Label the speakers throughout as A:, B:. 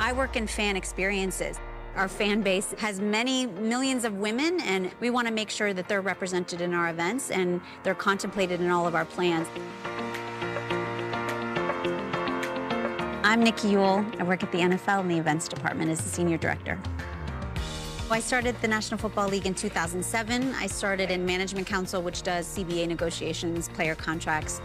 A: I work in fan experiences. Our fan base has many millions of women, and we want to make sure that they're represented in our events and they're contemplated in all of our plans. I'm Nicki Ewell. I work at the NFL in the events department as the senior director. I started the National Football League in 2007. I started in Management Council, which does CBA negotiations, player contracts.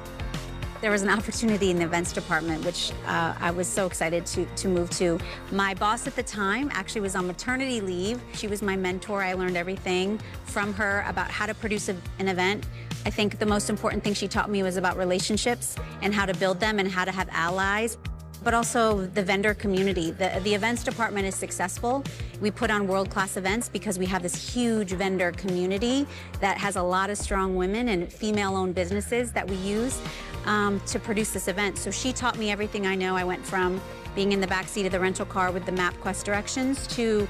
A: There was an opportunity in the events department, which I was so excited to move to. My boss at the time actually was on maternity leave. She was my mentor. I learned everything from her about how to produce an event. I think the most important thing she taught me was about relationships and how to build them and how to have allies, but also the vendor community. The events department is successful. We put on world-class events because we have this huge vendor community that has a lot of strong women and female-owned businesses that we use to produce this event. So she taught me everything I know. I went from being in the backseat of the rental car with the MapQuest directions to,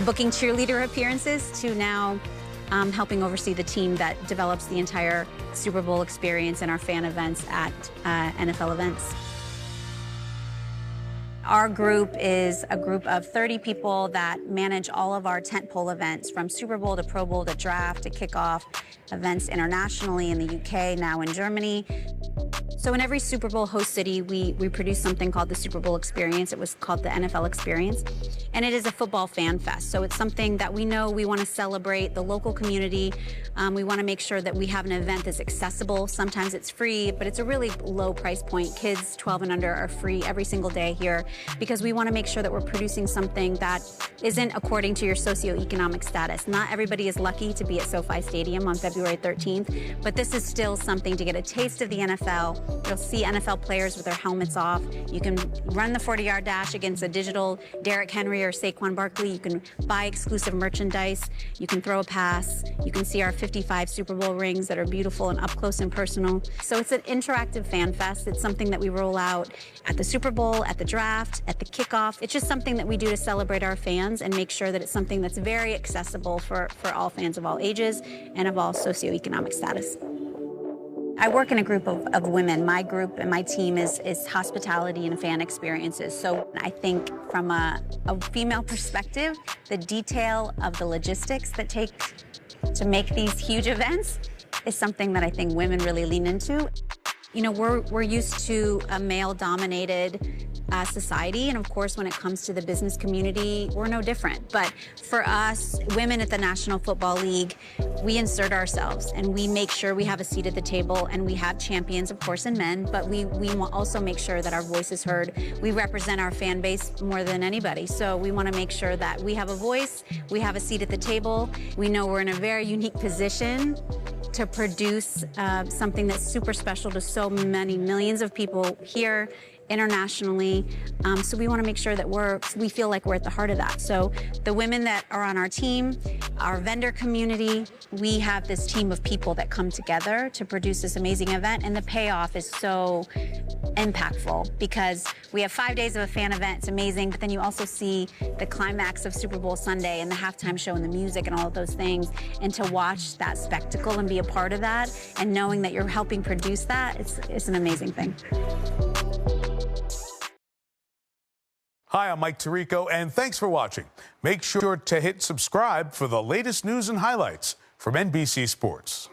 A: booking cheerleader appearances to now helping oversee the team that develops the entire Super Bowl experience and our fan events at NFL events. Our group is a group of 30 people that manage all of our tentpole events, from Super Bowl to Pro Bowl to draft to kickoff, events internationally in the UK, now in Germany. So in every Super Bowl host city, we produce something called the Super Bowl Experience. It was called the NFL Experience. And it is a football fan fest. So it's something that we know we want to celebrate the local community. We want to make sure that we have an event that's accessible. Sometimes it's free, but it's a really low price point. Kids 12 and under are free every single day here because we want to make sure that we're producing something that isn't according to your socioeconomic status. Not everybody is lucky to be at SoFi Stadium on February 13th, but this is still something to get a taste of the NFL. You'll see NFL players with their helmets off. You can run the 40-yard dash against a digital Derrick Henry or Saquon Barkley. You can buy exclusive merchandise. You can throw a pass. You can see our 55 Super Bowl rings that are beautiful and up close and personal. So it's an interactive fan fest. It's something that we roll out at the Super Bowl, at the draft, at the kickoff. It's just something that we do to celebrate our fans and make sure that it's something that's very accessible for all fans of all ages and of all socioeconomic status. I work in a group of women. My group and my team is hospitality and fan experiences. So I think from a female perspective, the detail of the logistics that take to make these huge events is something that I think women really lean into. We're used to a male-dominated society, and of course, when it comes to the business community, we're no different. But for us, women at the National Football League, we insert ourselves and we make sure we have a seat at the table, and we have champions, of course, in men, but we also make sure that our voice is heard. We represent our fan base more than anybody, so we want to make sure that we have a voice, we have a seat at the table. We know we're in a very unique position to produce something that's super special to so many millions of people here internationally. So we want to make sure that we feel like we're at the heart of that. So the women that are on our team, our vendor community, we have this team of people that come together to produce this amazing event, and the payoff is so impactful because we have 5 days of a fan event. It's amazing, but then you also see the climax of Super Bowl Sunday and the halftime show and the music and all of those things, and to watch that spectacle and be a part of that and knowing that you're helping produce that, it's an amazing thing.
B: Hi, I'm Mike Tirico, and thanks for watching. Make sure to hit subscribe for the latest news and highlights from NBC Sports.